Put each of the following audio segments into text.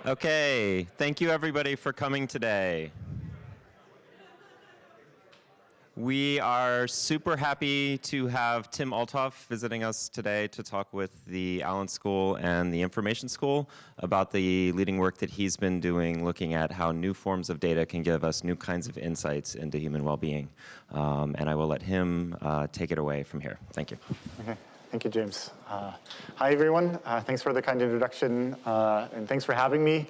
Okay, thank you everybody for coming today. We are super happy to have Tim Althoff visiting us today to talk with the Allen School and the Information School about the leading work that he's been doing looking at how new forms of data can give us new kinds of insights into human well-being. And I will let him take it away from here. Thank you. Okay. Thank you, James. Hi, everyone. Thanks for the kind introduction, and thanks for having me.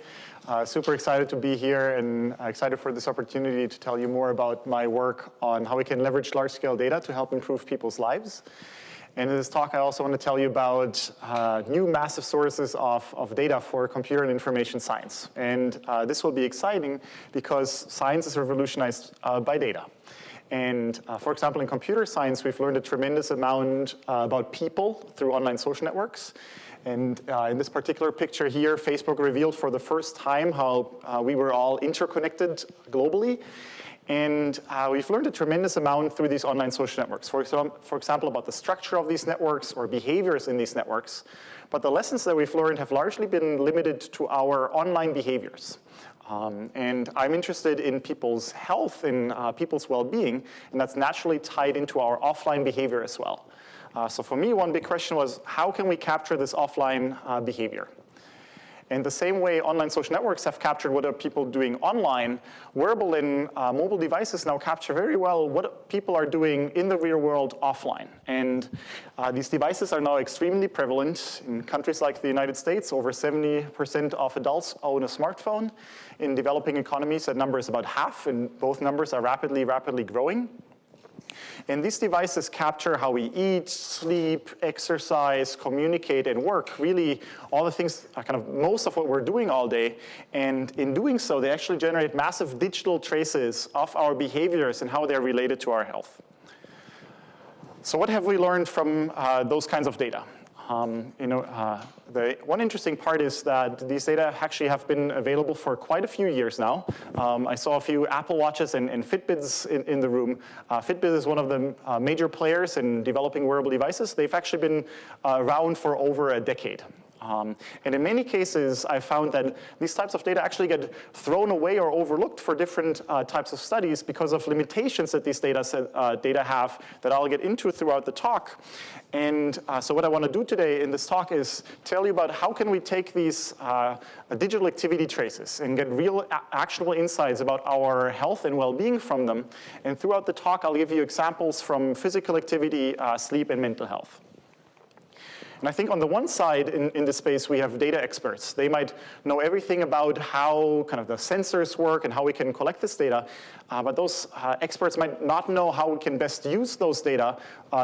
Super excited to be here and excited for this opportunity to tell you more about my work on how we can leverage large-scale data to help improve people's lives. And in this talk, I also want to tell you about new massive sources of data for computer and information science. And this will be exciting because science is revolutionized by data. And for example, in computer science, we've learned a tremendous amount about people through online social networks. And in this particular picture here, Facebook revealed for the first time how we were all interconnected globally. And we've learned a tremendous amount through these online social networks. For example, about the structure of these networks or behaviors in these networks. But the lessons that we've learned have largely been limited to our online behaviors. And I'm interested in people's health and people's well-being, and that's naturally tied into our offline behavior as well. So for me, one big question was, how can we capture this offline behavior? In the same way online social networks have captured what are people doing online, wearable and mobile devices now capture very well what people are doing in the real world offline. And these devices are now extremely prevalent. In countries like the United States, over 70% of adults own a smartphone. In developing economies, that number is about half, and both numbers are rapidly growing. And these devices capture how we eat, sleep, exercise, communicate, and work, really all the things, kind of most of what we're doing all day. And in doing so, they actually generate massive digital traces of our behaviors and how they're related to our health. So what have we learned from those kinds of data? The one interesting part is that these data actually have been available for quite a few years now. I saw a few Apple Watches and Fitbits in the room. Fitbit is one of the major players in developing wearable devices. They've actually been around for over a decade. And in many cases, I found that these types of data actually get thrown away or overlooked for different types of studies because of limitations that these data have that I'll get into throughout the talk. And so what I want to do today in this talk is tell you about how can we take these digital activity traces and get real actionable insights about our health and well-being from them. And throughout the talk, I'll give you examples from physical activity, sleep, and mental health. And I think on the one side in this space, we have data experts. They might know everything about how kind of the sensors work and how we can collect this data. But those experts might not know how we can best use those data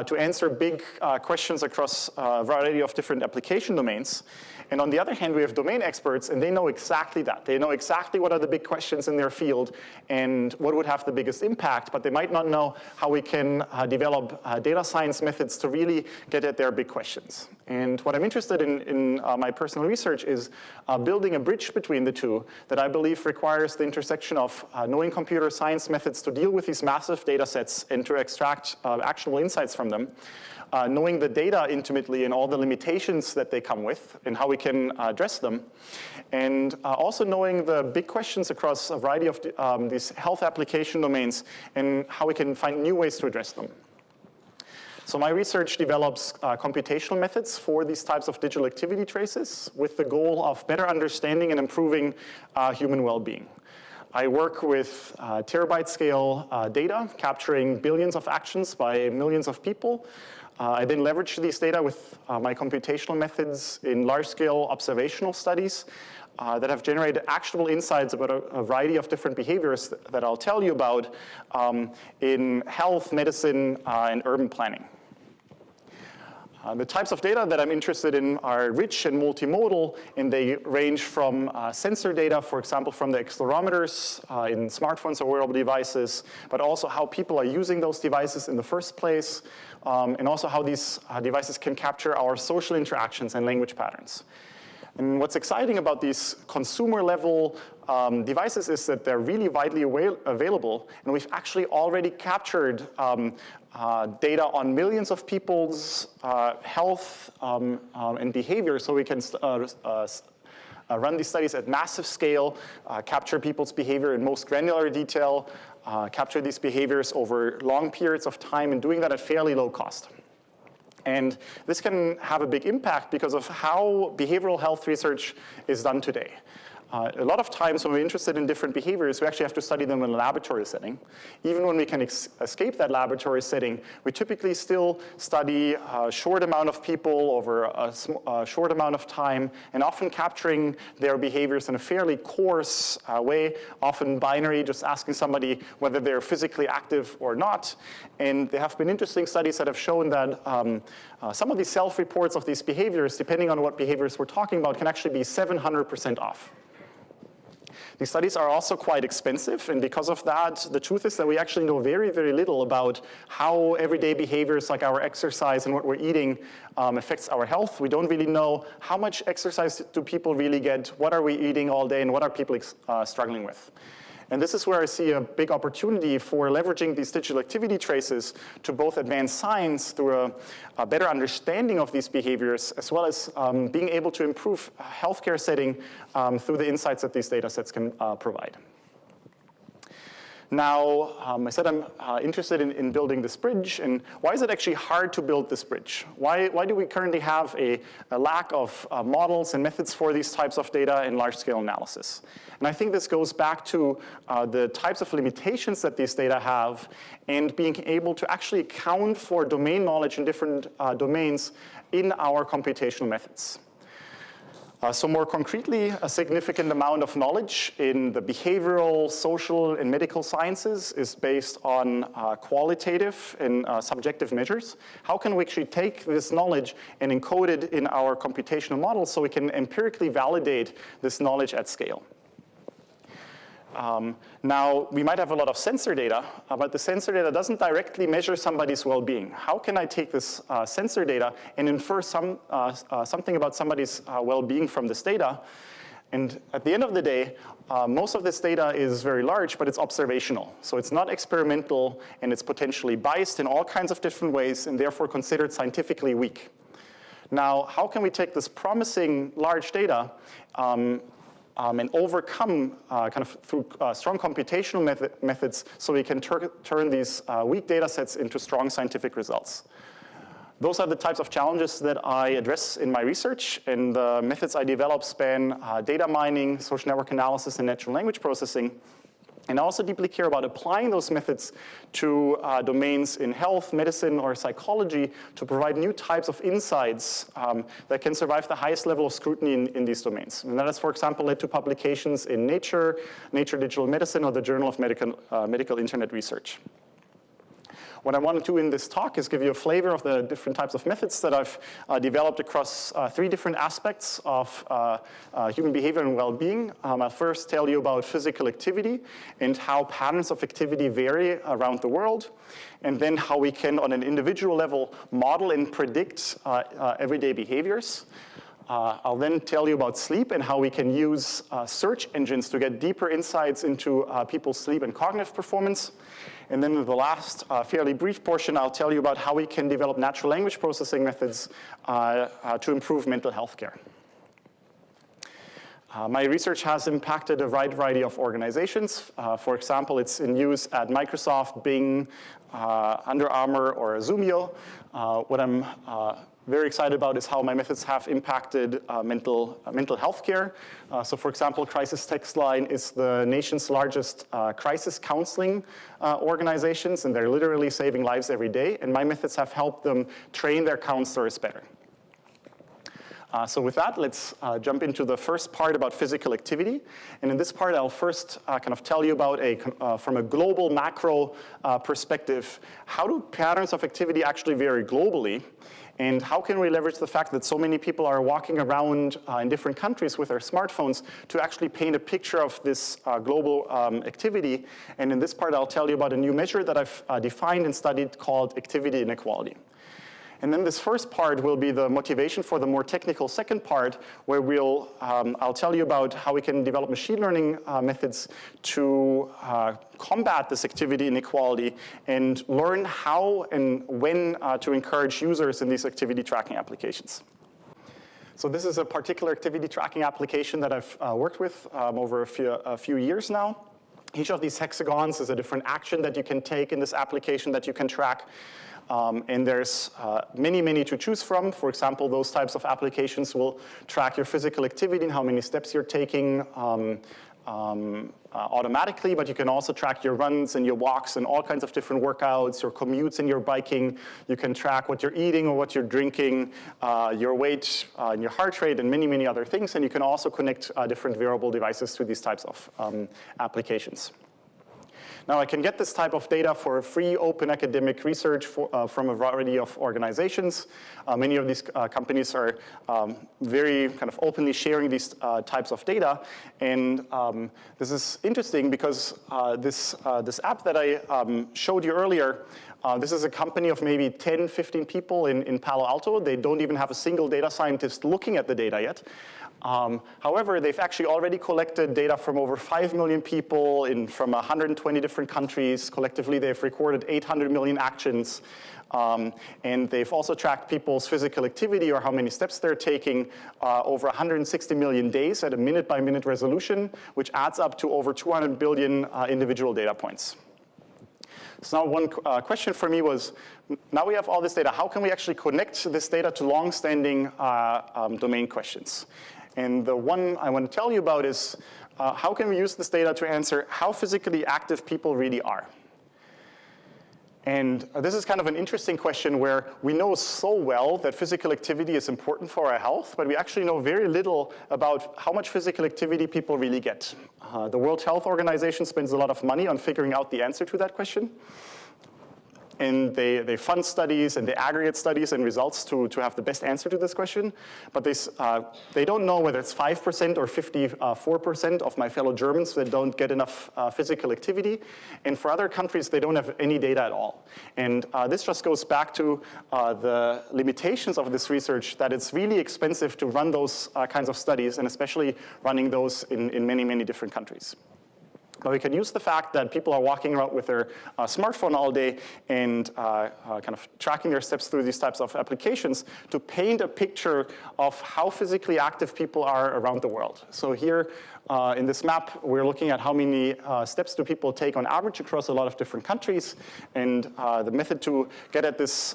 to answer big questions across a variety of different application domains. And on the other hand, we have domain experts, and they know exactly that. They know exactly what are the big questions in their field and what would have the biggest impact, but they might not know how we can develop data science methods to really get at their big questions. And what I'm interested in my personal research is building a bridge between the two that I believe requires the intersection of knowing computer science methods to deal with these massive data sets and to extract actionable insights from them, knowing the data intimately and all the limitations that they come with and how we can address them, and also knowing the big questions across a variety of these health application domains and how we can find new ways to address them. So my research develops computational methods for these types of digital activity traces with the goal of better understanding and improving human well-being. I work with terabyte scale data, capturing billions of actions by millions of people. I then leverage these data with my computational methods in large-scale observational studies that have generated actionable insights about a variety of different behaviors that I'll tell you about in health, medicine, and urban planning. The types of data that I'm interested in are rich and multimodal, and they range from sensor data, for example, from the accelerometers in smartphones or wearable devices, but also how people are using those devices in the first place, and also how these devices can capture our social interactions and language patterns. And what's exciting about these consumer-level devices is that they're really widely available, and we've actually already captured data on millions of people's health and behavior, so we can run these studies at massive scale, capture people's behavior in most granular detail, capture these behaviors over long periods of time, and doing that at fairly low cost. And this can have a big impact because of how behavioral health research is done today. A lot of times when we're interested in different behaviors, we actually have to study them in a laboratory setting. Even when we can escape that laboratory setting, we typically still study a short amount of people over a short amount of time, and often capturing their behaviors in a fairly coarse way, often binary, just asking somebody whether they're physically active or not. And there have been interesting studies that have shown that some of these self-reports of these behaviors, depending on what behaviors we're talking about, can actually be 700% off. These studies are also quite expensive, and because of that, the truth is that we actually know very, very little about how everyday behaviors like our exercise and what we're eating affects our health. We don't really know how much exercise do people really get, what are we eating all day, and what are people struggling with. And this is where I see a big opportunity for leveraging these digital activity traces to both advance science through a better understanding of these behaviors, as well as being able to improve healthcare setting through the insights that these data sets can provide. Now, I said I'm interested in building this bridge, and why is it actually hard to build this bridge? Why do we currently have a lack of models and methods for these types of data in large-scale analysis? And I think this goes back to the types of limitations that these data have, and being able to actually account for domain knowledge in different domains in our computational methods. So more concretely, a significant amount of knowledge in the behavioral, social, and medical sciences is based on qualitative and subjective measures. How can we actually take this knowledge and encode it in our computational models so we can empirically validate this knowledge at scale? Now, we might have a lot of sensor data, but the sensor data doesn't directly measure somebody's well-being. How can I take this sensor data and infer something about somebody's well-being from this data? And at the end of the day, most of this data is very large, but it's observational. So it's not experimental, and it's potentially biased in all kinds of different ways, and therefore considered scientifically weak. Now, how can we take this promising large data and overcome kind of through strong computational methods so we can turn these weak data sets into strong scientific results? Those are the types of challenges that I address in my research, and the methods I develop span data mining, social network analysis, and natural language processing. And I also deeply care about applying those methods to domains in health, medicine, or psychology to provide new types of insights that can survive the highest level of scrutiny in these domains. And that has, for example, led to publications in Nature, Nature Digital Medicine, or the Journal of Medical Internet Research. What I want to do in this talk is give you a flavor of the different types of methods that I've developed across three different aspects of human behavior and well-being. I'll first tell you about physical activity and how patterns of activity vary around the world, and then how we can, on an individual level, model and predict everyday behaviors. I'll then tell you about sleep and how we can use search engines to get deeper insights into people's sleep and cognitive performance. And then in the last fairly brief portion, I'll tell you about how we can develop natural language processing methods to improve mental health care. My research has impacted a wide variety of organizations. For example, it's in use at Microsoft, Bing, Under Armour, or Zoomio. What I'm very excited about is how my methods have impacted mental health care. So for example, Crisis Text Line is the nation's largest crisis counseling organizations, and they're literally saving lives every day, and my methods have helped them train their counselors better. So with that, let's jump into the first part about physical activity. And in this part, I'll first kind of tell you about from a global macro perspective, how do patterns of activity actually vary globally? And how can we leverage the fact that so many people are walking around in different countries with their smartphones to actually paint a picture of this global activity? And in this part, I'll tell you about a new measure that I've defined and studied called activity inequality. And then this first part will be the motivation for the more technical second part, where I'll tell you about how we can develop machine learning methods to combat this activity inequality and learn how and when to encourage users in these activity tracking applications. So this is a particular activity tracking application that I've worked with over a few years now. Each of these hexagons is a different action that you can take in this application that you can track. And there's many to choose from. For example, those types of applications will track your physical activity and how many steps you're taking automatically, but you can also track your runs and your walks and all kinds of different workouts, your commutes and your biking. You can track what you're eating or what you're drinking, your weight and your heart rate, and many other things. And you can also connect different wearable devices to these types of applications. Now, I can get this type of data for free open academic research from a variety of organizations. Many of these companies are very kind of openly sharing these types of data. And this is interesting because this app that I showed you earlier, this is a company of maybe 10, 15 people in Palo Alto. They don't even have a single data scientist looking at the data yet. However, they've actually already collected data from over 5 million people from 120 different countries. Collectively, they've recorded 800 million actions. And they've also tracked people's physical activity or how many steps they're taking over 160 million days at a minute-by-minute resolution, which adds up to over 200 billion individual data points. So now one question for me was, now we have all this data, how can we actually connect this data to long-standing domain questions? And the one I want to tell you about is how can we use this data to answer how physically active people really are? And this is kind of an interesting question where we know so well that physical activity is important for our health, but we actually know very little about how much physical activity people really get. The World Health Organization spends a lot of money on figuring out the answer to that question. And they fund studies and they aggregate studies and results to have the best answer to this question. But they don't know whether it's 5% or 54% of my fellow Germans that don't get enough physical activity. And for other countries, they don't have any data at all. And this just goes back to the limitations of this research, that it's really expensive to run those kinds of studies, and especially running those in many different countries. But we can use the fact that people are walking around with their smartphone all day and kind of tracking their steps through these types of applications to paint a picture of how physically active people are around the world. So here in this map, we're looking at how many steps do people take on average across a lot of different countries. And the method to get at this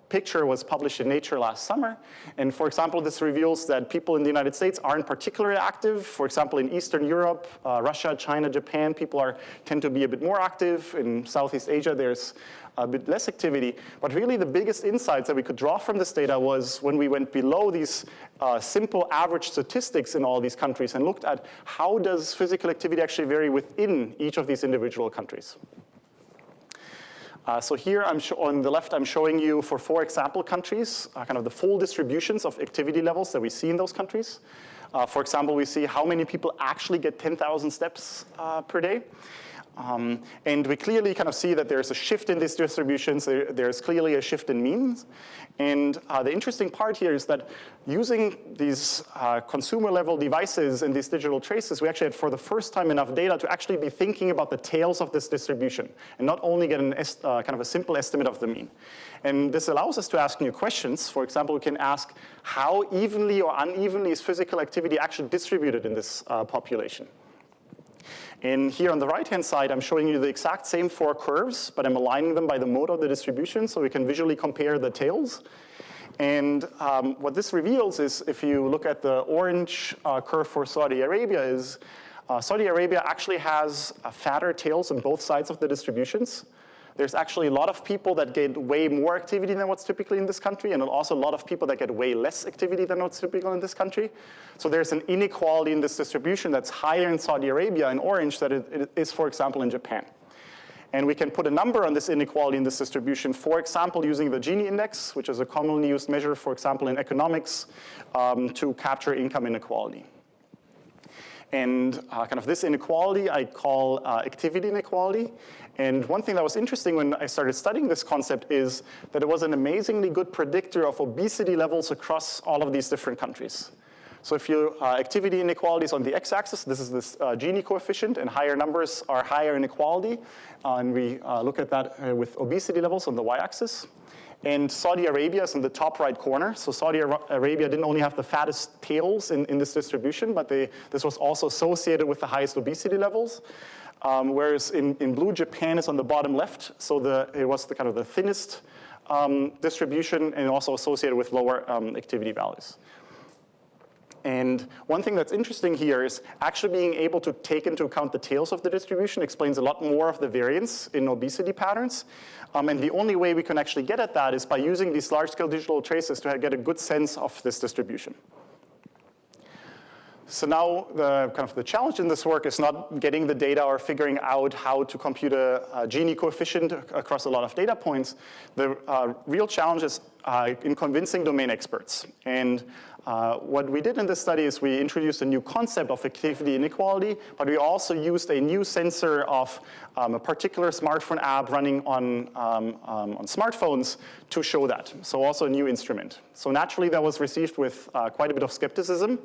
picture was published in Nature last summer. And for example, this reveals that people in the United States aren't particularly active. For example, in Eastern Europe, Russia, China, Japan, people tend to be a bit more active. In Southeast Asia, there's a bit less activity. But really the biggest insights that we could draw from this data was when we went below these simple average statistics in all these countries and looked at how does physical activity actually vary within each of these individual countries. So here on the left, I'm showing you for 4 example countries, kind of the full distributions of activity levels that we see in those countries. For example, we see how many people actually get 10,000 steps per day. And we clearly kind of see that there's a shift in these distributions. There's clearly a shift in means. And the interesting part here is that using these consumer-level devices and these digital traces, we actually had for the first time enough data to actually be thinking about the tails of this distribution and not only get kind of a simple estimate of the mean. And this allows us to ask new questions. For example, we can ask how evenly or unevenly is physical activity actually distributed in this population. And here on the right-hand side, I'm showing you the exact same 4 curves, but I'm aligning them by the mode of the distribution so we can visually compare the tails. And what this reveals is, if you look at the orange curve for Saudi Arabia, is Saudi Arabia actually has fatter tails on both sides of the distributions. There's actually a lot of people that get way more activity than what's typically in this country, and also a lot of people that get way less activity than what's typical in this country. So there's an inequality in this distribution that's higher in Saudi Arabia in orange than it is, for example, in Japan. And we can put a number on this inequality in this distribution, for example, using the Gini index, which is a commonly used measure, for example, in economics, to capture income inequality. And kind of this inequality I call activity inequality. And one thing that was interesting when I started studying this concept is that it was an amazingly good predictor of obesity levels across all of these different countries. So if your activity inequality is on the x-axis, this is this Gini coefficient, and higher numbers are higher inequality. And we look at that with obesity levels on the y-axis. And Saudi Arabia is in the top right corner. So Saudi Arabia didn't only have the fattest tails in this distribution, but this was also associated with the highest obesity levels. Whereas in blue, Japan is on the bottom left. So it was the kind of the thinnest distribution and also associated with lower activity values. And one thing that's interesting here is actually being able to take into account the tails of the distribution explains a lot more of the variance in obesity patterns. And the only way we can actually get at that is by using these large-scale digital traces to get a good sense of this distribution. So now the challenge in this work is not getting the data or figuring out how to compute a Gini coefficient across a lot of data points. The real challenge is in convincing domain experts. And what we did in this study is we introduced a new concept of activity inequality, but we also used a new sensor of a particular smartphone app running on smartphones to show that. So also a new instrument. So naturally that was received with quite a bit of skepticism.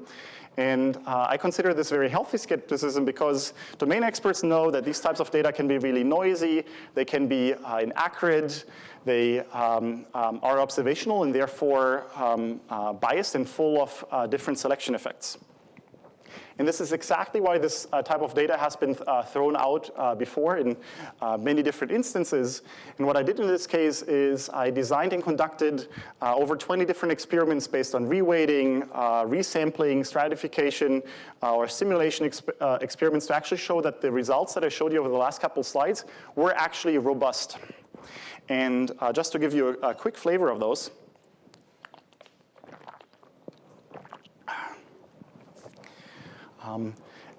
And I consider this very healthy skepticism because domain experts know that these types of data can be really noisy, they can be inaccurate, they are observational and therefore biased and full of different selection effects. And this is exactly why this type of data has been thrown out before in many different instances. And what I did in this case is I designed and conducted over 20 different experiments based on reweighting, resampling, stratification, or simulation experiments to actually show that the results that I showed you over the last couple slides were actually robust. And just to give you a quick flavor of those,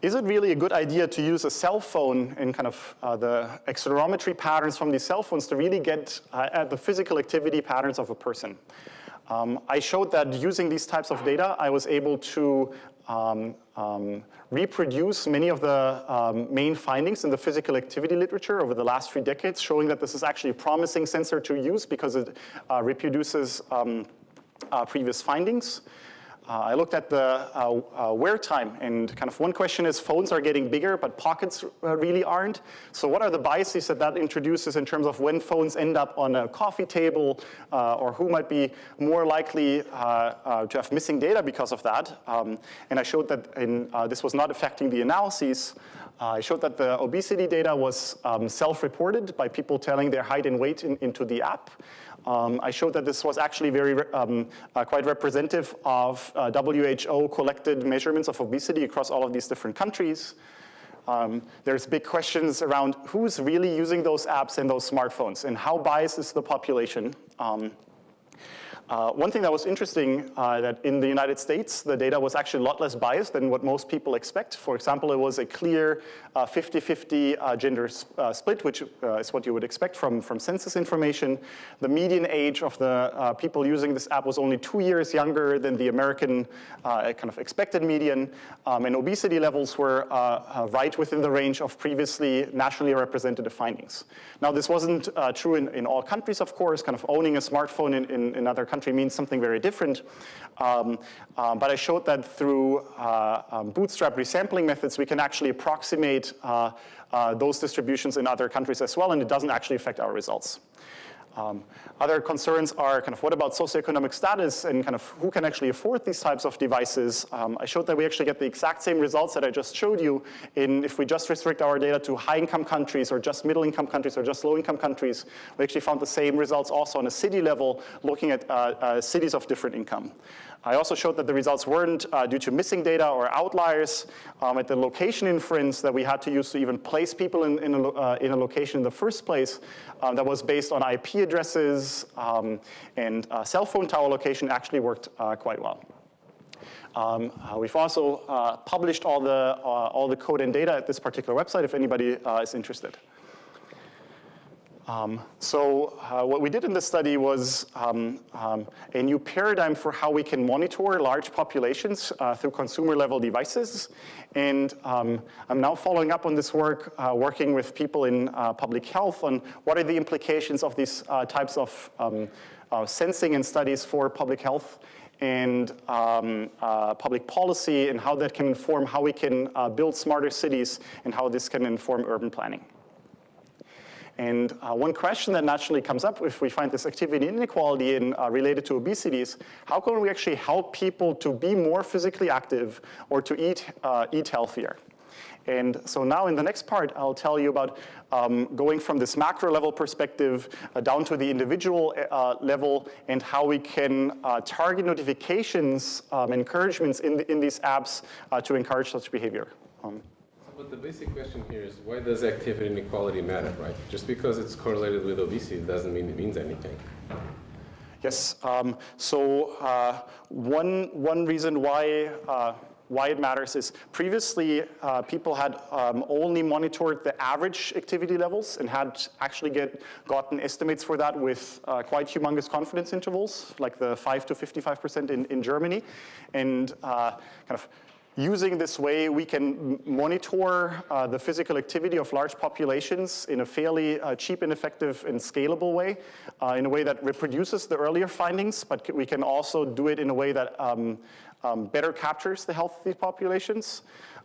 is it really a good idea to use a cell phone and kind of the accelerometry patterns from these cell phones to really get at the physical activity patterns of a person? I showed that using these types of data, I was able to reproduce many of the main findings in the physical activity literature over the last 3 decades, showing that this is actually a promising sensor to use because it reproduces previous findings. I looked at the wear time, and kind of one question is phones are getting bigger, but pockets really aren't. So what are the biases that introduces in terms of when phones end up on a coffee table, or who might be more likely to have missing data because of that? And I showed that this was not affecting the analyses. I showed that the obesity data was self-reported by people telling their height and weight into the app. I showed that this was actually very quite representative of WHO collected measurements of obesity across all of these different countries. There's big questions around who's really using those apps and those smartphones and how biased is the population. One thing that was interesting, that in the United States, the data was actually a lot less biased than what most people expect. For example, it was a clear 50-50 gender split, which is what you would expect from census information. The median age of the people using this app was only 2 years younger than the American kind of expected median. And obesity levels were right within the range of previously nationally representative findings. Now, this wasn't true in all countries, of course. Kind of owning a smartphone in another country means something very different. But I showed that through bootstrap resampling methods, we can actually approximate those distributions in other countries as well, and it doesn't actually affect our results. Other concerns are kind of what about socioeconomic status and kind of who can actually afford these types of devices. I showed that we actually get the exact same results that I just showed you if we just restrict our data to high-income countries or just middle-income countries or just low-income countries. We actually found the same results also on a city level looking at cities of different income. I also showed that the results weren't due to missing data or outliers at the location inference that we had to use to even place people in a location in the first place. That was based on IP addresses and cell phone tower location actually worked quite well. We've also published all the code and data at this particular website if anybody is interested. So what we did in this study was a new paradigm for how we can monitor large populations through consumer-level devices. And I'm now following up on this work, working with people in public health on what are the implications of these types of sensing and studies for public health and public policy, and how that can inform how we can build smarter cities and how this can inform urban planning. And one question that naturally comes up if we find this activity inequality related to obesity is, how can we actually help people to be more physically active or to eat healthier? And so now in the next part, I'll tell you about going from this macro level perspective down to the individual level and how we can target notifications, encouragements in these apps to encourage such behavior. But the basic question here is, why does activity inequality matter, right? Just because it's correlated with obesity doesn't mean it means anything. Yes. One reason why it matters is previously people had only monitored the average activity levels and had actually gotten estimates for that with quite humongous confidence intervals, like the 5 to 55% in Germany. And kind of using this way, we can monitor the physical activity of large populations in a fairly cheap and effective and scalable way, in a way that reproduces the earlier findings, but we can also do it in a way that better captures the health of these populations.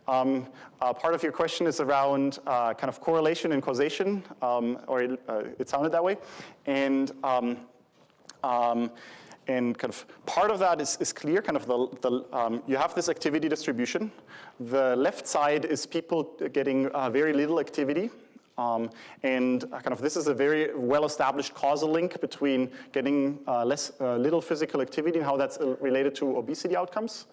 Part of your question is around kind of correlation and causation, or it sounded that way. And kind of part of that is clear, kind of you have this activity distribution. The left side is people getting very little activity. And kind of this is a very well-established causal link between getting little physical activity and how that's related to obesity outcomes.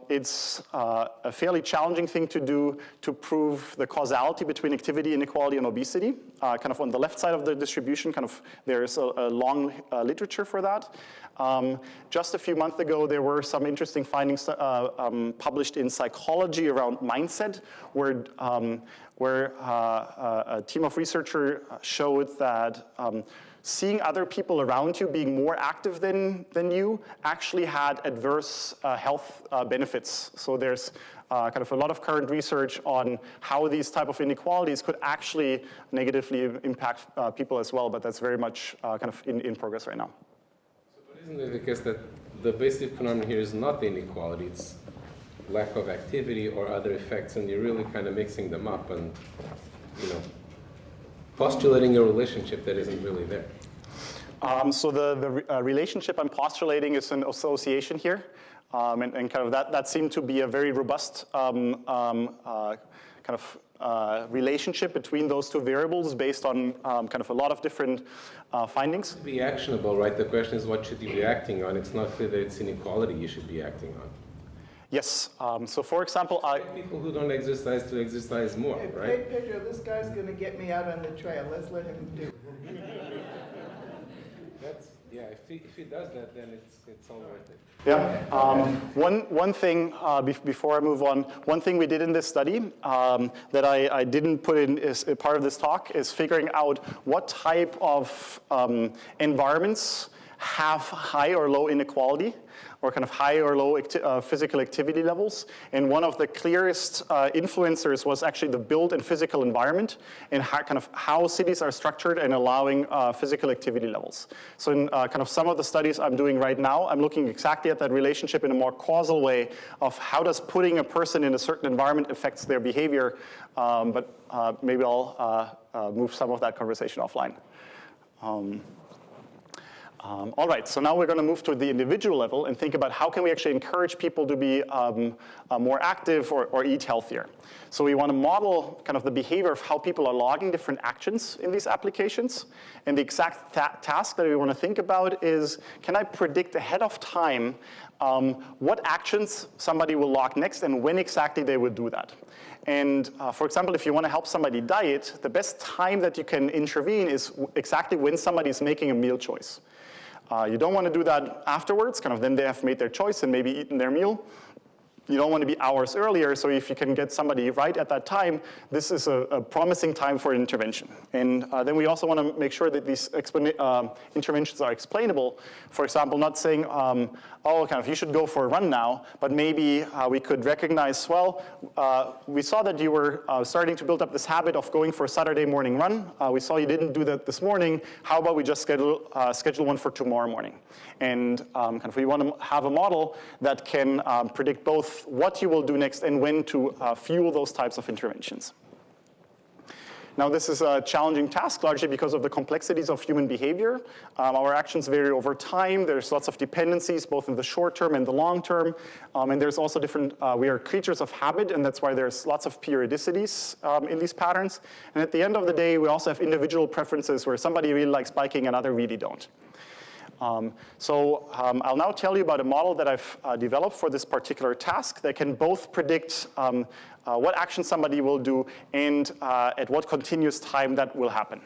It's a fairly challenging thing to do to prove the causality between activity inequality and obesity. Kind of on the left side of the distribution, kind of there's a long literature for that. Just a few months ago, there were some interesting findings published in Psychology around mindset, where a team of researchers showed that seeing other people around you being more active than you actually had adverse health benefits. So there's kind of a lot of current research on how these type of inequalities could actually negatively impact people as well, but that's very much kind of in progress right now. So, but isn't it the case that the basic phenomenon here is not the inequality, it's lack of activity or other effects, and you're really kind of mixing them up and, postulating a relationship that isn't really there? So the relationship I'm postulating is an association here, and kind of that seemed to be a very robust kind of relationship between those two variables based on kind of a lot of different findings. Be actionable, right? The question is, what should you be acting on? It's not clear that it's inequality you should be acting on. Yes. So for example, people who don't exercise to exercise more, right? Hey, Pedro, this guy's going to get me out on the trail. Let's let him do it. If he does that, then it's all worth it. Yeah. One thing, before I move on, one thing we did in this study that I didn't put in as a part of this talk is figuring out what type of environments have high or low inequality, or kind of high or low physical activity levels. And one of the clearest influencers was actually the built and physical environment and how cities are structured and allowing physical activity levels. So in kind of some of the studies I'm doing right now, I'm looking exactly at that relationship in a more causal way of how does putting a person in a certain environment affects their behavior. But maybe I'll move some of that conversation offline. All right, so now we're going to move to the individual level and think about how can we actually encourage people to be more active or eat healthier. So we want to model kind of the behavior of how people are logging different actions in these applications. And the exact task that we want to think about is, can I predict ahead of time what actions somebody will log next and when exactly they would do that? And for example, if you want to help somebody diet, the best time that you can intervene is exactly when somebody is making a meal choice. You don't want to do that afterwards, kind of then they have made their choice and maybe eaten their meal. You don't want to be hours earlier, so if you can get somebody right at that time, this is a promising time for intervention. And then we also want to make sure that these interventions are explainable. For example, not saying, oh, kind of you should go for a run now, but maybe we could recognize, well, we saw that you were starting to build up this habit of going for a Saturday morning run. We saw you didn't do that this morning. How about we just schedule one for tomorrow morning? And kind of we want to have a model that can predict both what you will do next and when to fuel those types of interventions. Now, this is a challenging task, largely because of the complexities of human behavior. Our actions vary over time. There's lots of dependencies, both in the short term and the long term. And there's also different, we are creatures of habit, and that's why there's lots of periodicities in these patterns. And at the end of the day, we also have individual preferences where somebody really likes biking and others really don't. I'll now tell you about a model that I've developed for this particular task that can both predict what action somebody will do and at what continuous time that will happen.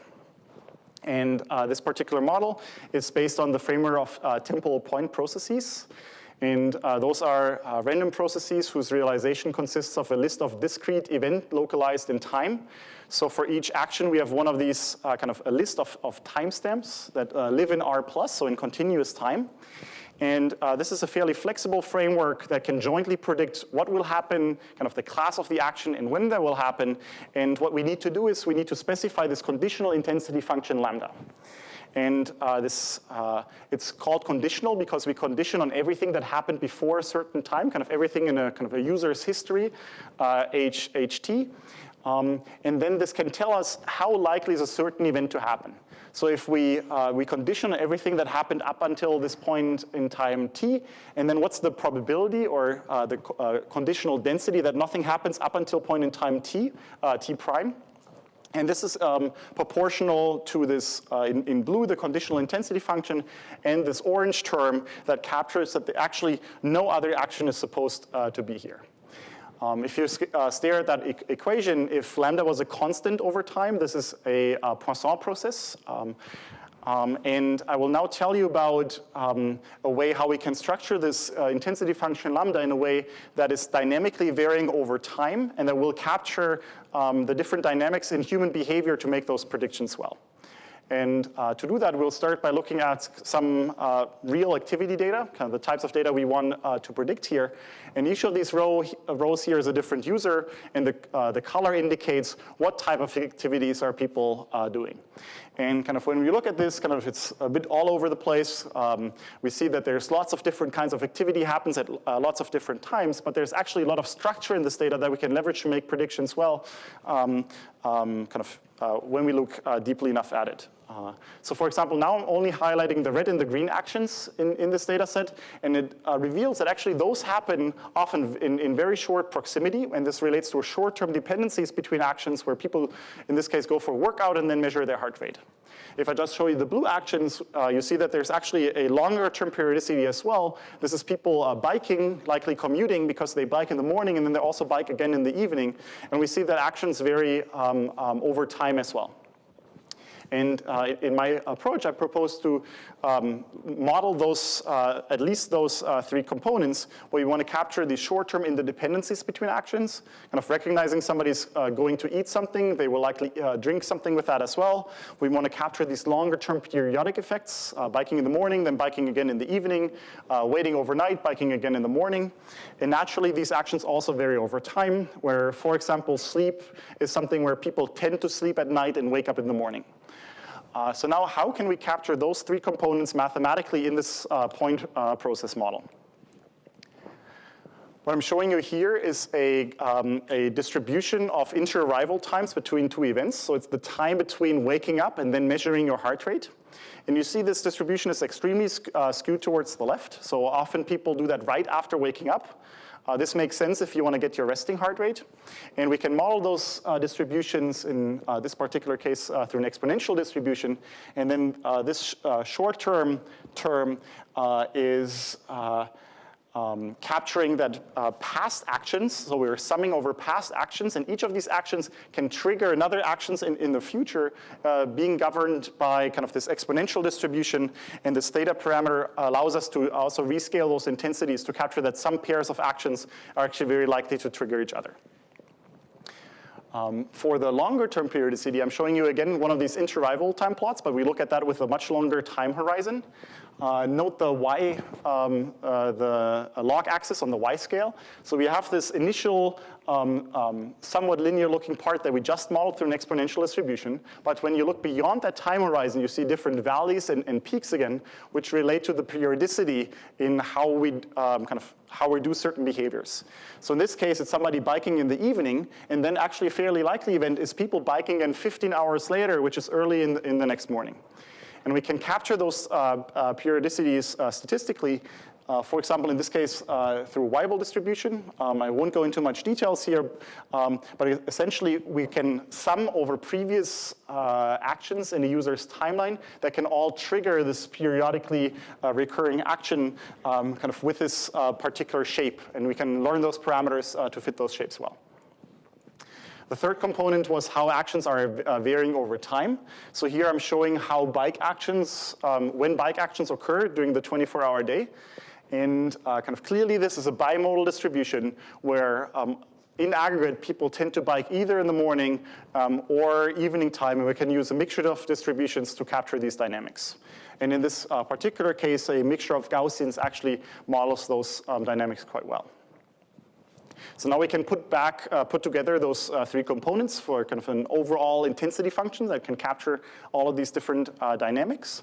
And this particular model is based on the framework of temporal point processes. And those are random processes whose realization consists of a list of discrete events localized in time. So for each action, we have one of these kind of a list of timestamps that live in R+, so in continuous time. And this is a fairly flexible framework that can jointly predict what will happen, kind of the class of the action and when that will happen. And what we need to do is we need to specify this conditional intensity function lambda. And it's called conditional because we condition on everything that happened before a certain time, kind of everything in a kind of a user's history, HT. And then this can tell us how likely is a certain event to happen. So if we condition everything that happened up until this point in time t, and then what's the probability or the conditional density that nothing happens up until point in time t, t prime. And this is proportional to this, in blue, the conditional intensity function, and this orange term that captures that actually no other action is supposed to be here. If you stare at that equation, if lambda was a constant over time, this is a Poisson process. And I will now tell you about a way how we can structure this intensity function lambda in a way that is dynamically varying over time and that will capture the different dynamics in human behavior to make those predictions well. And to do that, we'll start by looking at some real activity data, kind of the types of data we want to predict here. And each of these rows here is a different user, and the color indicates what type of activities are people doing. And kind of when we look at this, kind of it's a bit all over the place. We see that there's lots of different kinds of activity happens at lots of different times, but there's actually a lot of structure in this data that we can leverage to make predictions well, when we look deeply enough at it. So for example, now I'm only highlighting the red and the green actions in this data set, and it reveals that actually those happen often in very short proximity, and this relates to short-term dependencies between actions where people, in this case, go for a workout and then measure their heart rate. If I just show you the blue actions, you see that there's actually a longer-term periodicity as well. This is people biking, likely commuting, because they bike in the morning and then they also bike again in the evening. And we see that actions vary over time as well. And in my approach, I propose to model those, at least those three components, where you want to capture the short-term interdependencies between actions, kind of recognizing somebody's going to eat something, they will likely drink something with that as well. We want to capture these longer-term periodic effects, biking in the morning, then biking again in the evening, waiting overnight, biking again in the morning. And naturally, these actions also vary over time, where, for example, sleep is something where people tend to sleep at night and wake up in the morning. So now how can we capture those three components mathematically in this point process model? What I'm showing you here is a distribution of inter-arrival times between two events. So it's the time between waking up and then measuring your heart rate. And you see this distribution is extremely skewed towards the left. So often people do that right after waking up. This makes sense if you want to get your resting heart rate. And we can model those distributions in this particular case through an exponential distribution. And then this short-term term is capturing that past actions. So we're summing over past actions, and each of these actions can trigger another actions in the future, being governed by kind of this exponential distribution. And this theta parameter allows us to also rescale those intensities to capture that some pairs of actions are actually very likely to trigger each other. For the longer-term periodicity, I'm showing you again one of these inter-arrival time plots, but we look at that with a much longer time horizon. Note the y, the log axis on the y scale. So we have this initial somewhat linear-looking part that we just modeled through an exponential distribution. But when you look beyond that time horizon, you see different valleys and peaks again, which relate to the periodicity in how we how we do certain behaviors. So in this case, it's somebody biking in the evening, and then actually a fairly likely event is people biking in 15 hours later, which is early in the next morning. And we can capture those periodicities statistically, for example, in this case, through Wearable distribution. I won't go into much details here, but essentially we can sum over previous actions in a user's timeline that can all trigger this periodically recurring action with this particular shape. And we can learn those parameters to fit those shapes well. The third component was how actions are varying over time. So here I'm showing how bike actions, when bike actions occur during the 24-hour day. And clearly this is a bimodal distribution where in aggregate, people tend to bike either in the morning or evening time, and we can use a mixture of distributions to capture these dynamics. And in this particular case, a mixture of Gaussians actually models those dynamics quite well. So now we can put together those three components for an overall intensity function that can capture all of these different dynamics.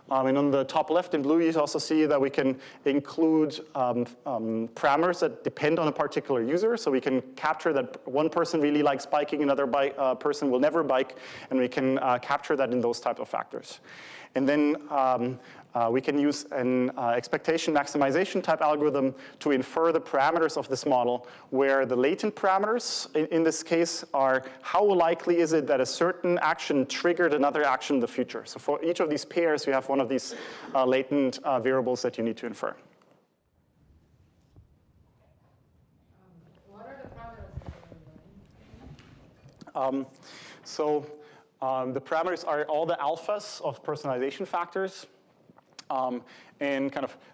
And on the top left in blue, you also see that we can include parameters that depend on a particular user. So we can capture that one person really likes biking, another person will never bike, and we can capture that in those types of factors. And then we can use an expectation maximization type algorithm to infer the parameters of this model, where the latent parameters in this case are how likely is it that a certain action triggered another action in the future. So for each of these pairs, you have one of these latent variables that you need to infer. What are the parameters? The parameters are all the alphas of personalization factors. And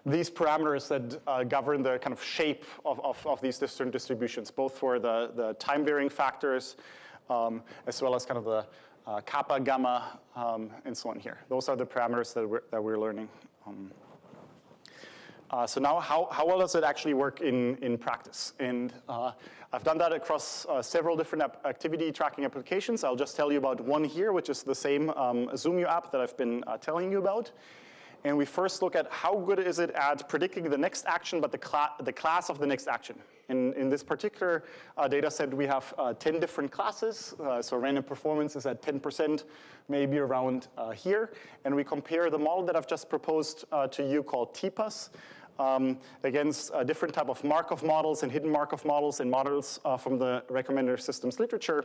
these parameters that govern the shape of these different distributions, both for the time-varying factors, as well as the kappa, gamma, and so on here. Those are the parameters that we're learning. So now, how well does it actually work in practice? And I've done that across several different activity tracking applications. I'll just tell you about one here, which is the same ZoomU app that I've been telling you about. And we first look at how good is it at predicting the next action, but the class of the next action. In this particular data set, we have 10 different classes. So random performance is at 10%, maybe around here. And we compare the model that I've just proposed to you called TPAS against a different type of Markov models and hidden Markov models and models from the recommender systems literature.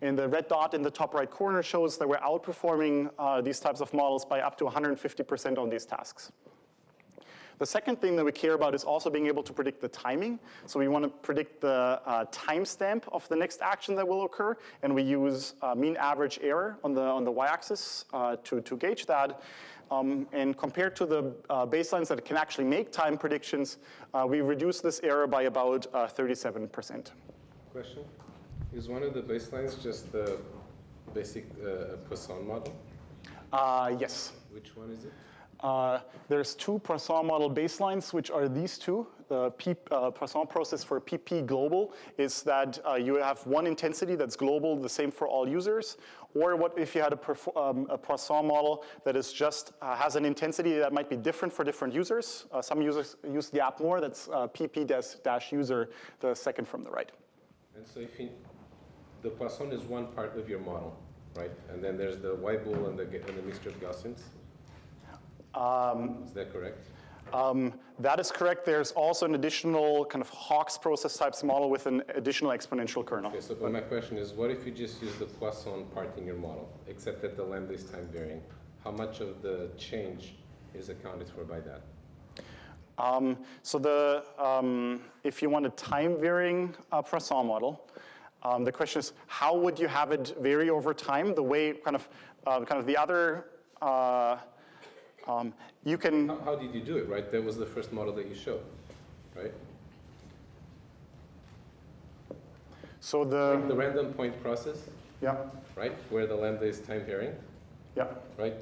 And the red dot in the top right corner shows that we're outperforming these types of models by up to 150% on these tasks. The second thing that we care about is also being able to predict the timing. So we want to predict the timestamp of the next action that will occur, and we use mean average error on the y-axis to gauge that. And compared to the baselines that can actually make time predictions, we reduce this error by about 37%. Question? Is one of the baselines just the basic Poisson model? Yes. Which one is it? There's two Poisson model baselines, which are these two. The Poisson process for PP global is that you have one intensity that's global, the same for all users. Or what if you had a Poisson model that is just has an intensity that might be different for different users. Some users use the app more. That's PP-user, the second from the right. And so if the Poisson is one part of your model, right? And then there's the Wearable and the mixture of Gaussians. Is that correct? That is correct. There's also an additional Hawk's process types model with an additional exponential kernel. Okay, so but my question is, what if you just use the Poisson part in your model, except that the lambda is time varying? How much of the change is accounted for by that? If you want a time varying Poisson model, the question is, how would you have it vary over time? The way the other you can. How did you do it, right? That was the first model that you showed, right? So the random point process, yeah, right, where the lambda is time varying, yeah, right?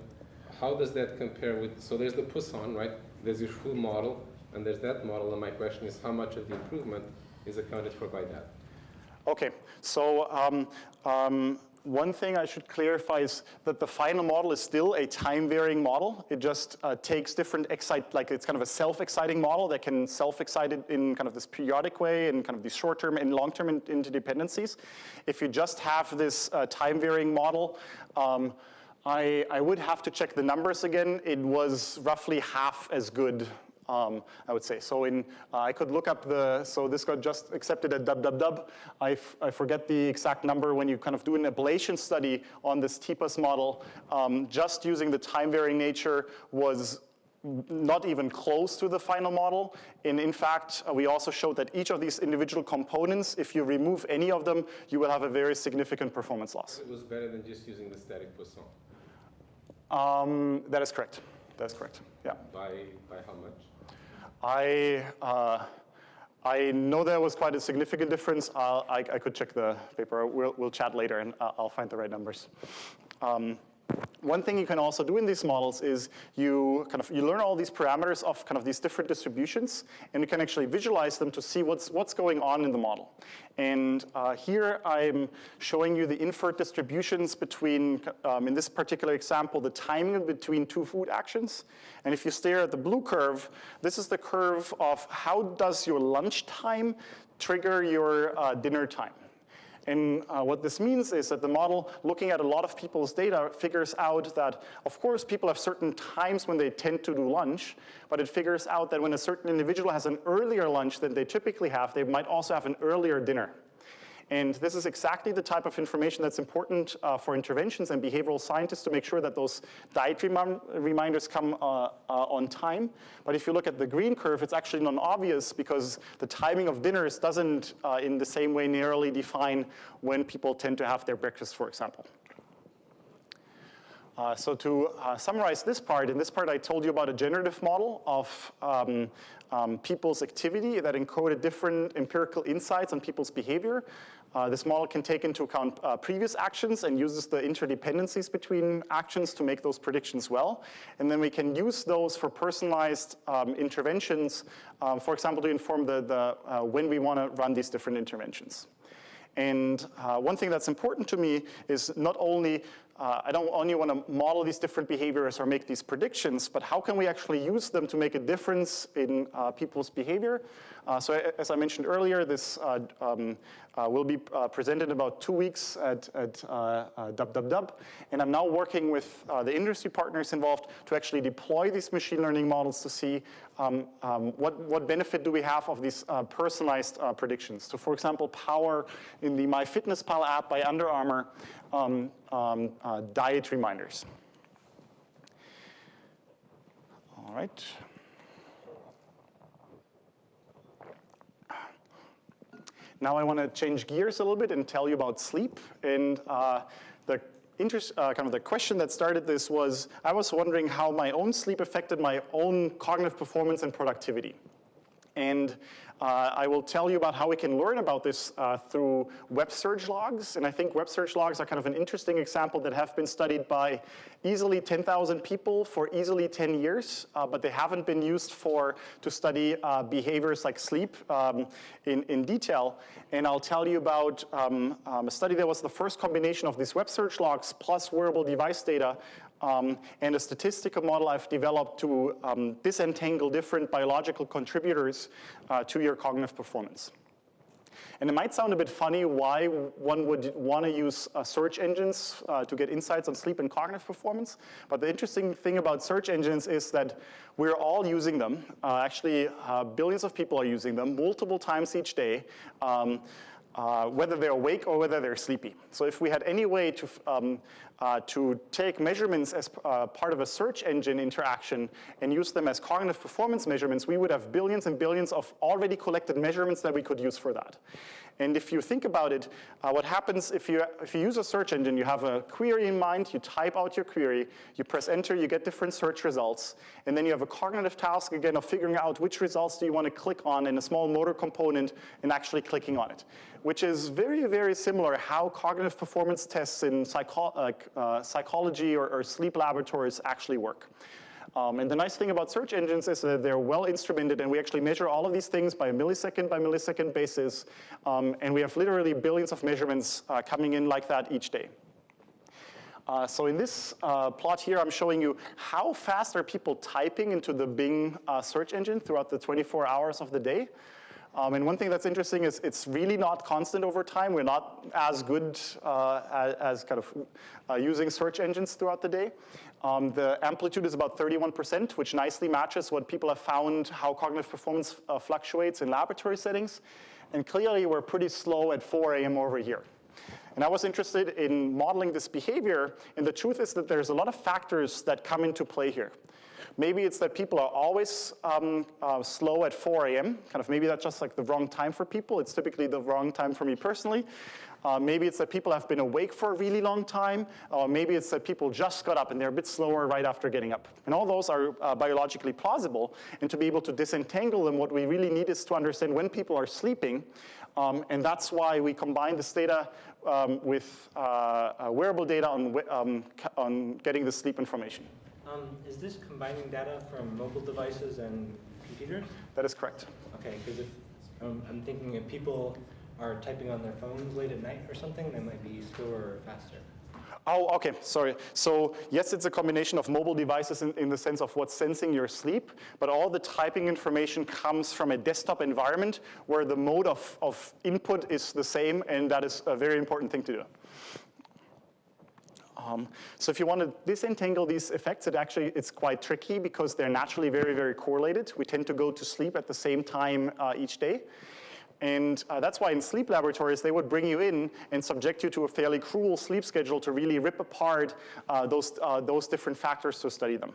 how does that compare with, so there's the Poisson, right? There's your full model, and there's that model, and my question is how much of the improvement is accounted for by that? Okay, so one thing I should clarify is that the final model is still a time-varying model. It just takes different like it's kind of a self-exciting model that can self-excite in kind of this periodic way and kind of these short-term and long-term interdependencies. If you just have this time-varying model, I would have to check the numbers again. It was roughly half as good, I would say. So I could look up so this got just accepted at www. I forget the exact number. When you kind of do an ablation study on this TPAS model, just using the time-varying nature was not even close to the final model. And in fact, we also showed that each of these individual components, if you remove any of them, you will have a very significant performance loss. It was better than just using the static Poisson. That is correct. That's correct. Yeah. By how much? I know there was quite a significant difference. I could check the paper. We'll chat later, and I'll find the right numbers. One thing you can also do in these models is you learn all these parameters of kind of these different distributions, and you can actually visualize them to see what's going on in the model. And here I'm showing you the inferred distributions between, in this particular example, the timing between two food actions. And if you stare at the blue curve, this is the curve of how does your lunch time trigger your dinner time. And what this means is that the model, looking at a lot of people's data, figures out that, of course, people have certain times when they tend to do lunch, but it figures out that when a certain individual has an earlier lunch than they typically have, they might also have an earlier dinner. And this is exactly the type of information that's important for interventions and behavioral scientists to make sure that those diet reminders come on time. But if you look at the green curve, it's actually non-obvious because the timing of dinners doesn't in the same way narrowly define when people tend to have their breakfast, for example. So to summarize this part, in this part I told you about a generative model of people's activity that encoded different empirical insights on people's behavior. This model can take into account previous actions and uses the interdependencies between actions to make those predictions well. And then we can use those for personalized interventions, for example, to inform when we want to run these different interventions. And one thing that's important to me is not only, I don't only want to model these different behaviors or make these predictions, but how can we actually use them to make a difference in people's behavior? So as I mentioned earlier, this will be presented in about 2 weeks at www. And I'm now working with the industry partners involved to actually deploy these machine learning models to see what benefit do we have of these personalized predictions. So for example, power in the MyFitnessPal app by Under Armour diet reminders. All right. Now I want to change gears a little bit and tell you about sleep. And the question that started this was, I was wondering how my own sleep affected my own cognitive performance and productivity. And I will tell you about how we can learn about this through web search logs. And I think web search logs are kind of an interesting example that have been studied by easily 10,000 people for easily 10 years, but they haven't been used to study behaviors like sleep in detail. And I'll tell you about a study that was the first combination of these web search logs plus wearable device data and a statistical model I've developed to disentangle different biological contributors to your cognitive performance. And it might sound a bit funny why one would want to use search engines to get insights on sleep and cognitive performance. But the interesting thing about search engines is that we're all using them. Actually, billions of people are using them multiple times each day. Whether they're awake or whether they're sleepy. So if we had any way to take measurements as part of a search engine interaction and use them as cognitive performance measurements, we would have billions and billions of already collected measurements that we could use for that. And if you think about it, what happens if you use a search engine, you have a query in mind, you type out your query, you press enter, you get different search results, and then you have a cognitive task again of figuring out which results do you want to click on in a small motor component and actually clicking on it, which is very, very similar how cognitive performance tests in psychology or sleep laboratories actually work. And the nice thing about search engines is that they're well instrumented, and we actually measure all of these things by millisecond basis, and we have literally billions of measurements coming in like that each day. So in this plot here, I'm showing you how fast are people typing into the Bing search engine throughout the 24 hours of the day. And one thing that's interesting is it's really not constant over time. We're not as good as kind of using search engines throughout the day. The amplitude is about 31%, which nicely matches what people have found how cognitive performance fluctuates in laboratory settings. And clearly, we're pretty slow at 4 a.m. over here. And I was interested in modeling this behavior, and the truth is that there's a lot of factors that come into play here. Maybe it's that people are always slow at 4 a.m. Kind of maybe that's just like the wrong time for people. It's typically the wrong time for me personally. Maybe it's that people have been awake for a really long time. Maybe it's that people just got up and they're a bit slower right after getting up. And all those are biologically plausible. And to be able to disentangle them, what we really need is to understand when people are sleeping. And that's why we combine this data with wearable data on getting the sleep information. Is this combining data from mobile devices and computers? That is correct. Okay, because I'm thinking if people are typing on their phones late at night or something, they might be slower or faster. Oh, okay, sorry. So yes, it's a combination of mobile devices in the sense of what's sensing your sleep, but all the typing information comes from a desktop environment where the mode of input is the same, and that is a very important thing to do. So if you want to disentangle these effects, it's quite tricky because they're naturally very, very correlated. We tend to go to sleep at the same time each day. And that's why in sleep laboratories, they would bring you in and subject you to a fairly cruel sleep schedule to really rip apart those different factors to study them.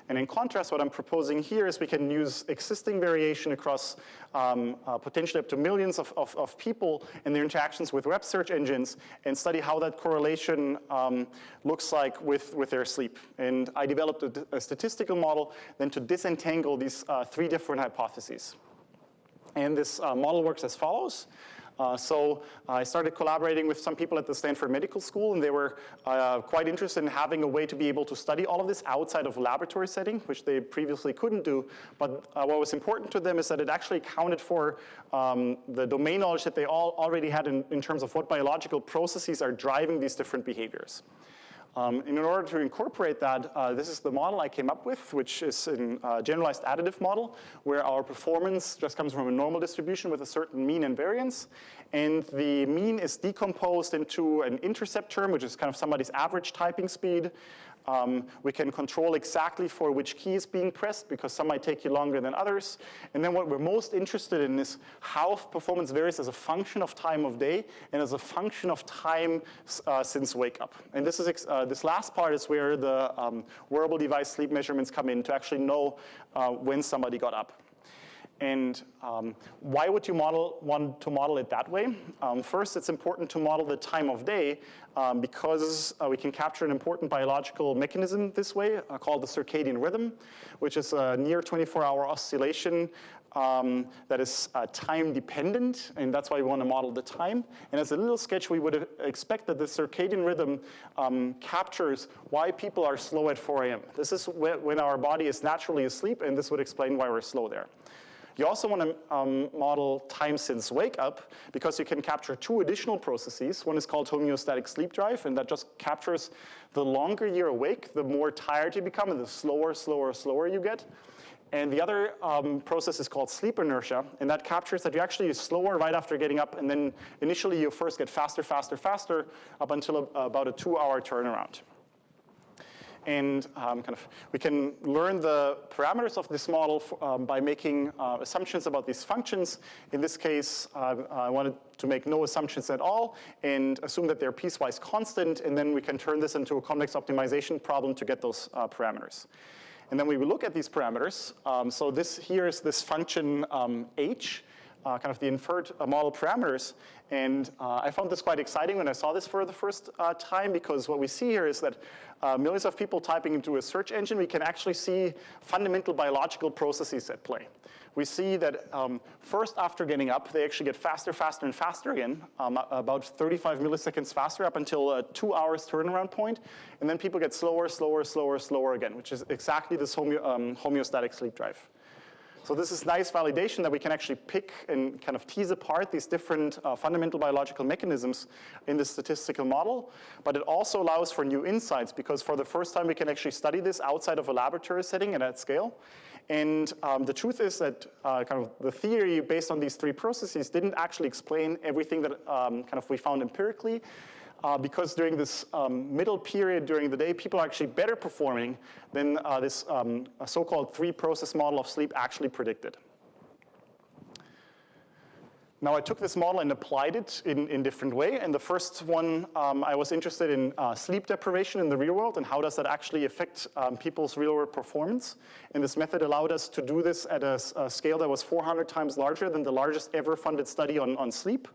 And in contrast, what I'm proposing here is we can use existing variation across potentially up to millions of people and their interactions with web search engines and study how that correlation looks like with their sleep. And I developed a statistical model then to disentangle these 3 different hypotheses. And this model works as follows. So I started collaborating with some people at the Stanford Medical School, and they were quite interested in having a way to be able to study all of this outside of a laboratory setting, which they previously couldn't do. But what was important to them is that it actually accounted for the domain knowledge that they already had in terms of what biological processes are driving these different behaviors. In order to incorporate that, this is the model I came up with, which is a generalized additive model, where our performance just comes from a normal distribution with a certain mean and variance. And the mean is decomposed into an intercept term, which is kind of somebody's average typing speed. We can control exactly for which key is being pressed, because some might take you longer than others. And then what we're most interested in is how performance varies as a function of time of day and as a function of time since wake up. And this is this last part is where the wearable device sleep measurements come in to actually know when somebody got up. And why would you want to model it that way? First, it's important to model the time of day because we can capture an important biological mechanism this way called the circadian rhythm, which is a near 24-hour oscillation that is time dependent, and that's why we want to model the time. And as a little sketch, we would expect that the circadian rhythm captures why people are slow at 4 a.m. This is when our body is naturally asleep, and this would explain why we're slow there. You also want to model time since wake up because you can capture 2 additional processes. One is called homeostatic sleep drive, and that just captures the longer you're awake, the more tired you become, and the slower you get. And the other process is called sleep inertia, and that captures that you're actually slower right after getting up, and then initially you first get faster, up until about a 2-hour turnaround. And we can learn the parameters of this model by making assumptions about these functions. In this case, I wanted to make no assumptions at all and assume that they're piecewise constant, and then we can turn this into a convex optimization problem to get those parameters. And then we will look at these parameters. So this here is this function h. kind of the inferred model parameters. And I found this quite exciting when I saw this for the first time, because what we see here is that millions of people typing into a search engine, we can actually see fundamental biological processes at play. We see that first, after getting up, they actually get faster, faster, and faster again, about 35 milliseconds faster up until a 2 hours turnaround point. And then people get slower, slower, slower, slower again, which is exactly this homeostatic sleep drive. So this is nice validation that we can actually pick and kind of tease apart these different fundamental biological mechanisms in the statistical model. But it also allows for new insights, because for the first time we can actually study this outside of a laboratory setting and at scale. And the truth is that kind of the theory based on these three processes didn't actually explain everything that kind of we found empirically, because during this middle period during the day, people are actually better performing than this so-called three-process model of sleep actually predicted. Now, I took this model and applied it in different way. And the first one, I was interested in sleep deprivation in the real world and how does that actually affect people's real world performance. And this method allowed us to do this at a scale that was 400 times larger than the largest ever funded study on sleep.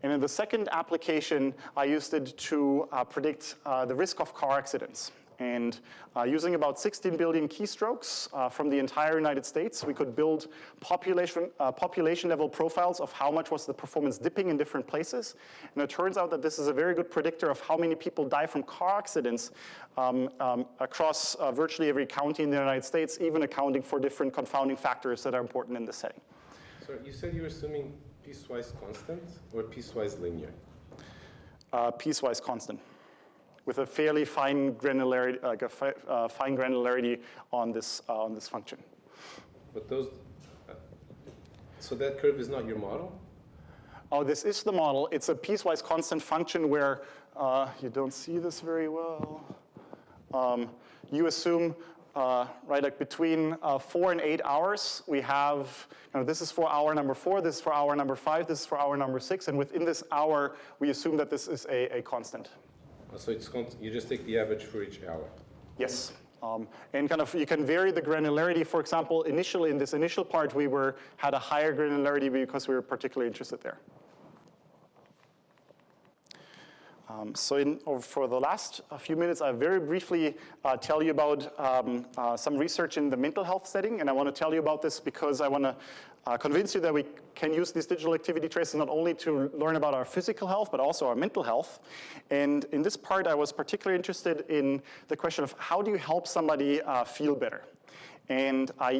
And in the second application, I used it to predict the risk of car accidents. And using about 16 billion keystrokes from the entire United States, we could build population level profiles of how much was the performance dipping in different places. And it turns out that this is a very good predictor of how many people die from car accidents across virtually every county in the United States, even accounting for different confounding factors that are important in the setting. So you said you were assuming piecewise constant or piecewise linear? Piecewise constant, with a fairly fine granularity, fine granularity on this function. But those, so that curve is not your model? Oh, this is the model. It's a piecewise constant function where you don't see this very well. You assume, right, like between 4 and 8 hours, we have, this is for hour number 4, this is for hour number 5, this is for hour number 6, and within this hour, we assume that this is a constant. So it's you just take the average for each hour? Yes. And kind of you can vary the granularity. For example, initially in this initial part, we had a higher granularity because we were particularly interested there. For the last few minutes, I very briefly tell you about some research in the mental health setting. And I want to tell you about this because I want to convince you that we can use these digital activity traces not only to learn about our physical health, but also our mental health. And in this part, I was particularly interested in the question of how do you help somebody feel better? And I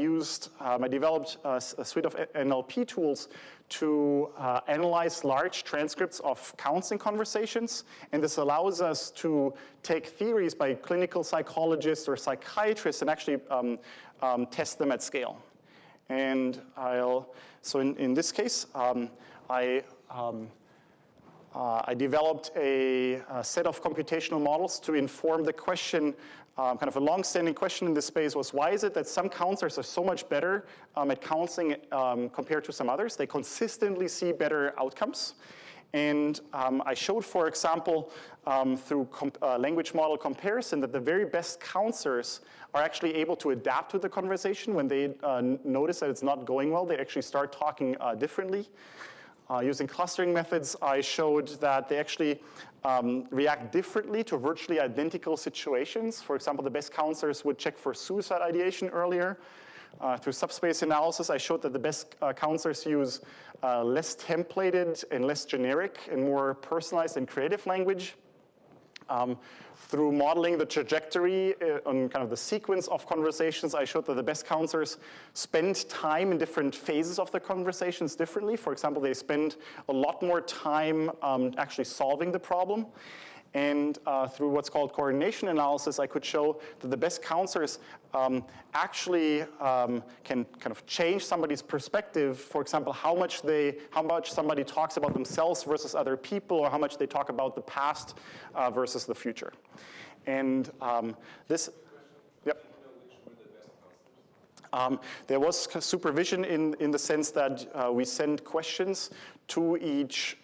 developed a suite of NLP tools to analyze large transcripts of counseling conversations. And this allows us to take theories by clinical psychologists or psychiatrists and actually test them at scale. And so in this case, I developed a set of computational models to inform the question. Kind of a long-standing question in this space was, why is it that some counselors are so much better at counseling compared to some others? They consistently see better outcomes. And I showed, for example, through language model comparison, that the very best counselors are actually able to adapt to the conversation. When they notice that it's not going well, they actually start talking differently. Using clustering methods, I showed that they actually react differently to virtually identical situations. For example, the best counselors would check for suicide ideation earlier. Through subspace analysis, I showed that the best counselors use less templated and less generic and more personalized and creative language. Through modeling the trajectory on kind of the sequence of conversations, I showed that the best counselors spend time in different phases of the conversations differently. For example, they spend a lot more time actually solving the problem. And through what's called coordination analysis, I could show that the best counselors actually can kind of change somebody's perspective. For example, how much somebody talks about themselves versus other people, or how much they talk about the past versus the future. And this, yep. There was supervision in the sense that we send questions to each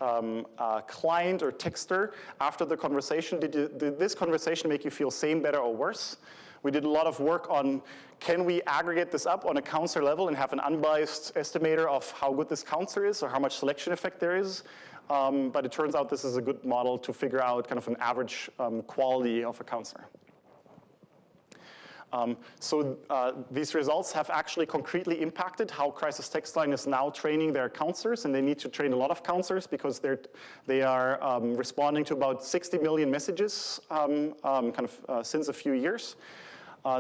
client or texter after the conversation. Did this conversation make you feel same, better, or worse? We did a lot of work on, can we aggregate this up on a counselor level and have an unbiased estimator of how good this counselor is or how much selection effect there is? But it turns out this is a good model to figure out kind of an average quality of a counselor. These results have actually concretely impacted how Crisis Text Line is now training their counselors, and they need to train a lot of counselors because they are responding to about 60 million messages since a few years.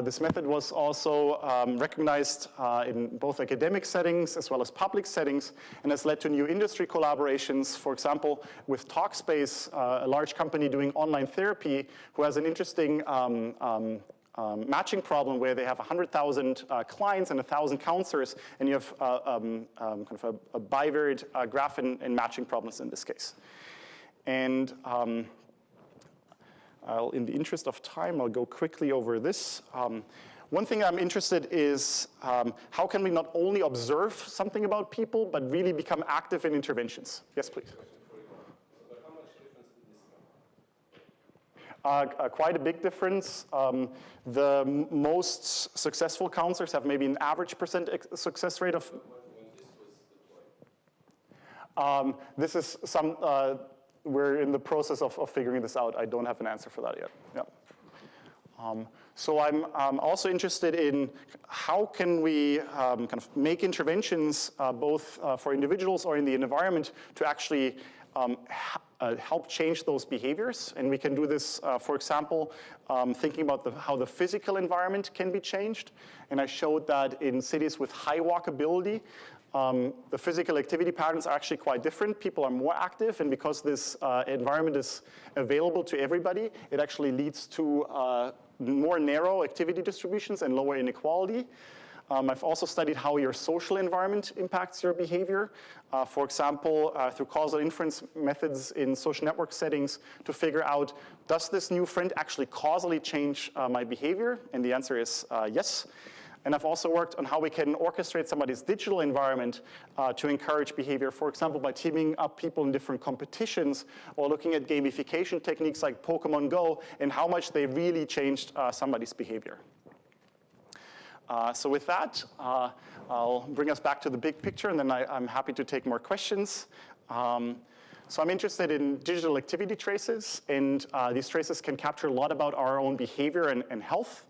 This method was also recognized in both academic settings as well as public settings, and has led to new industry collaborations, for example, with Talkspace, a large company doing online therapy, who has an interesting matching problem where they have 100,000 clients and 1,000 counselors, and you have kind of a bivariate graph and matching problems in this case. And in the interest of time, I'll go quickly over this. One thing I'm interested is how can we not only observe something about people, but really become active in interventions? Yes, please. Quite a big difference. The most successful counselors have maybe an average % success rate of. This is some, we're in the process of figuring this out. I don't have an answer for that yet. Yeah. So I'm also interested in how can we kind of make interventions both for individuals or in the environment to actually help change those behaviors. And we can do this, for example, thinking about how the physical environment can be changed. And I showed that in cities with high walkability, the physical activity patterns are actually quite different. People are more active, and because this environment is available to everybody, it actually leads to more narrow activity distributions and lower inequality. I've also studied how your social environment impacts your behavior. For example, through causal inference methods in social network settings to figure out, does this new friend actually causally change my behavior? And the answer is yes. And I've also worked on how we can orchestrate somebody's digital environment to encourage behavior, for example, by teaming up people in different competitions or looking at gamification techniques like Pokemon Go and how much they really changed somebody's behavior. So with that, I'll bring us back to the big picture, and then I'm happy to take more questions. So I'm interested in digital activity traces, and these traces can capture a lot about our own behavior and health.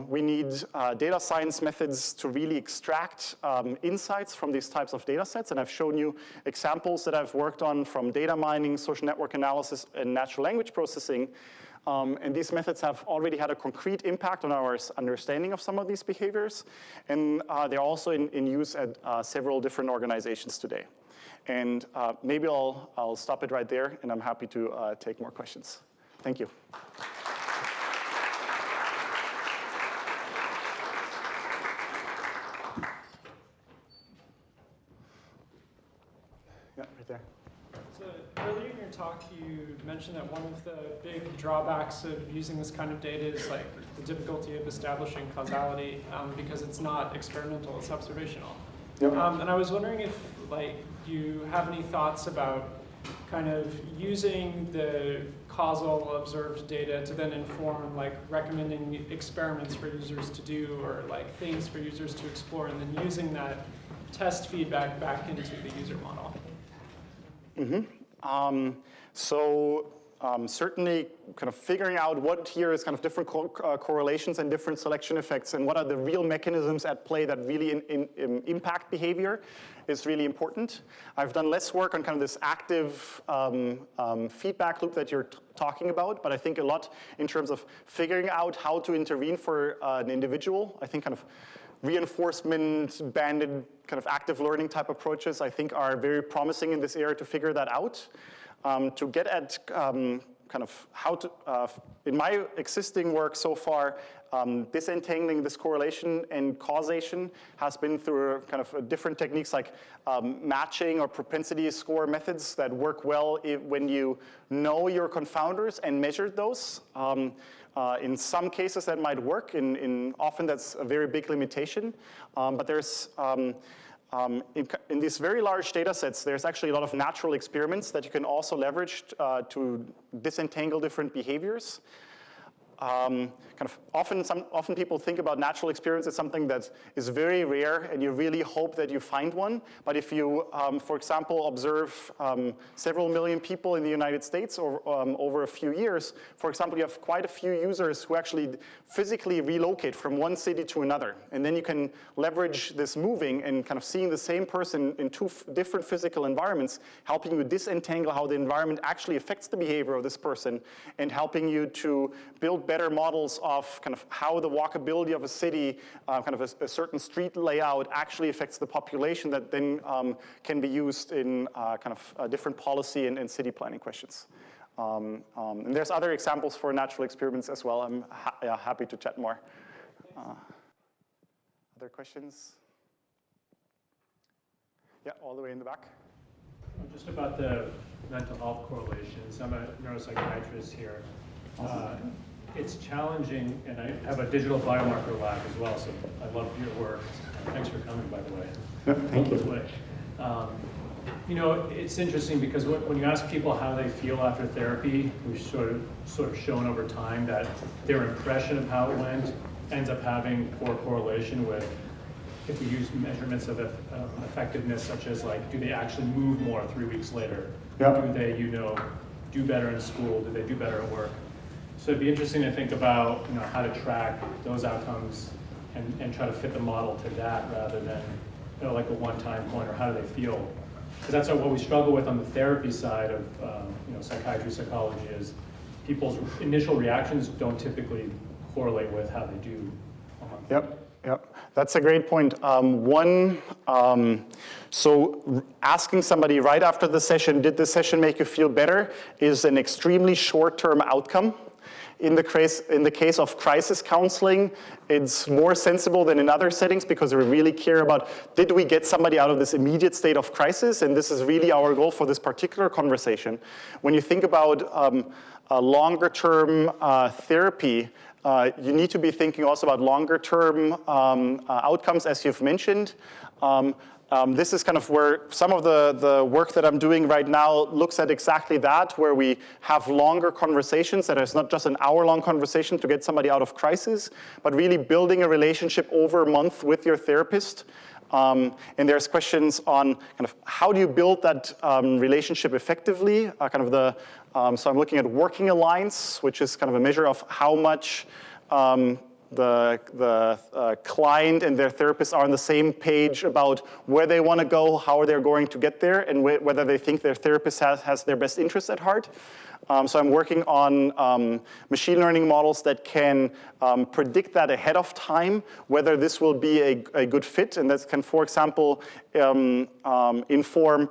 We need data science methods to really extract insights from these types of data sets, and I've shown you examples that I've worked on from data mining, social network analysis, and natural language processing. And these methods have already had a concrete impact on our understanding of some of these behaviors. And they're also in use at several different organizations today. And maybe I'll stop it right there, and I'm happy to take more questions. Thank you. Yeah, right there. So earlier in your talk, you mentioned that one of the big drawbacks of using this kind of data is like the difficulty of establishing causality because it's not experimental, it's observational. Yep. And I was wondering if you have any thoughts about kind of using the causal observed data to then inform recommending experiments for users to do or things for users to explore, and then using that test feedback back into the user model. Mm-hmm. Certainly kind of figuring out what here is kind of different correlations and different selection effects and what are the real mechanisms at play that really impact behavior is really important. I've done less work on kind of this active feedback loop that you're talking about, but I think a lot in terms of figuring out how to intervene for an individual. I think kind of reinforcement, banded, kind of active learning type approaches, I think are very promising in this area to figure that out. To get at kind of how to, in my existing work so far, disentangling this correlation and causation has been through kind of different techniques like matching or propensity score methods that work well when you know your confounders and measure those. In some cases that might work, often that's a very big limitation, but there's, in these very large data sets, there's actually a lot of natural experiments that you can also leverage to disentangle different behaviors. kind of often people think about natural experience as something that is very rare, and you really hope that you find one. But if you, for example, observe several million people in the United States over a few years, for example, you have quite a few users who actually physically relocate from one city to another. And then you can leverage this moving and kind of seeing the same person in two different physical environments, helping you disentangle how the environment actually affects the behavior of this person, and helping you to build better models of kind of how the walkability of a city, kind of a certain street layout actually affects the population that then can be used in kind of different policy and city planning questions. And there's other examples for natural experiments as well. I'm happy to chat more. Other questions? Yeah, all the way in the back. Just about the mental health correlations. I'm a neuropsychiatrist here. It's challenging, and I have a digital biomarker lab as well, so I love your work. Thanks for coming, by the way. Thank you. You know, it's interesting because when you ask people how they feel after therapy, we've sort of shown over time that their impression of how it went ends up having poor correlation with, if we use measurements of effectiveness, such as like, do they actually move more 3 weeks later? Yeah. Do they, do better in school? Do they do better at work? So it'd be interesting to think about, how to track those outcomes and try to fit the model to that rather than, like a one-time point, or how do they feel? Because that's what we struggle with on the therapy side of, psychiatry, psychology, is people's initial reactions don't typically correlate with how they do. Yep, that's a great point. So asking somebody right after the session, did the session make you feel better, is an extremely short-term outcome. In the case of crisis counseling, it's more sensible than in other settings because we really care about, did we get somebody out of this immediate state of crisis? And this is really our goal for this particular conversation. When you think about longer-term therapy, you need to be thinking also about longer-term outcomes, as you've mentioned. This is kind of where some of the work that I'm doing right now looks at exactly that, where we have longer conversations, that is not just an hour-long conversation to get somebody out of crisis, but really building a relationship over a month with your therapist. And there's questions on kind of how do you build that relationship effectively, so I'm looking at working alliance, which is kind of a measure of how much the client and their therapist are on the same page about where they want to go, how they're going to get there, and whether they think their therapist has their best interests at heart. So I'm working on machine learning models that can predict that ahead of time, whether this will be a good fit, and that can, for example, inform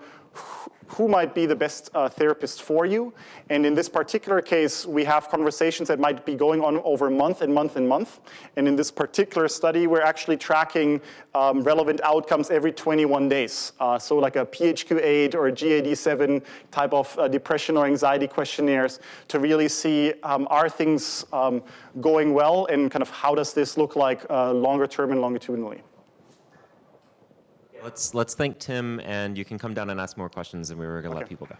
who might be the best therapist for you. And in this particular case, we have conversations that might be going on over month and month and month. And in this particular study, we're actually tracking relevant outcomes every 21 days. So like a PHQ-8 or a GAD-7 type of depression or anxiety questionnaires to really see, are things going well, and kind of how does this look like longer term and longitudinally. Let's thank Tim, and you can come down and ask more questions, and we were going to let people go.